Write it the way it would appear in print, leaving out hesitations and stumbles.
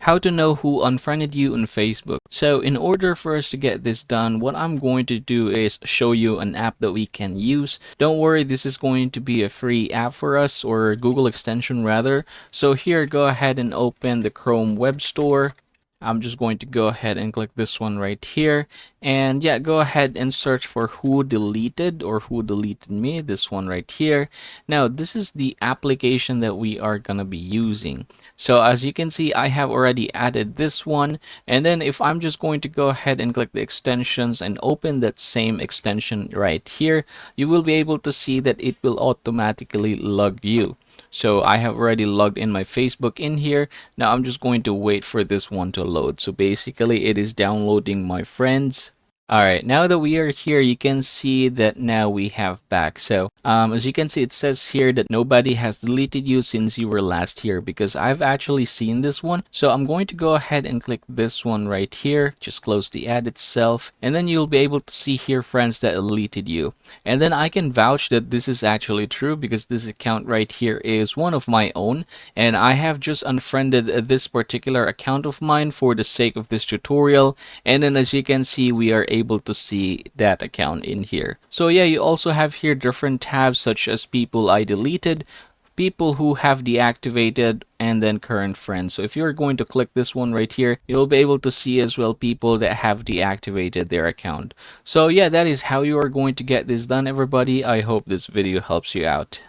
how to know who unfriended you on Facebook. So in order for us to get this done, what I'm going to do is show you an app that we can use. Don't worry, this is going to be a free app for us, or Google extension rather. So here, go ahead and open the Chrome Web Store. I'm just going to go ahead and click this one right here. And yeah, go ahead and search for who deleted or who deleted me, this one right here. Now, this is the application that we are going to be using. So as you can see, I have already added this one. And then if I'm just going to go ahead and click the extensions and open that same extension right here, you will be able to see that it will automatically log you. So I have already logged in my Facebook in here. Now I'm just going to wait for this one to load. So basically it is downloading my friends. All right, now that we are here, you can see that now we have back. So as you can see, it says here that nobody has deleted you since you were last here, because I've actually seen this one. So I'm going to go ahead and click this one right here. Just close the ad itself. And then you'll be able to see here friends that deleted you. And then I can vouch that this is actually true, because this account right here is one of my own. And I have just unfriended this particular account of mine for the sake of this tutorial. And then as you can see, we are able to see that account in here. So yeah, you also have here different tabs such as people I deleted, people who have deactivated, and then current friends. So if you're going to click this one right here, you'll be able to see as well people that have deactivated their account. So yeah, that is how you are going to get this done, everybody. I hope this video helps you out.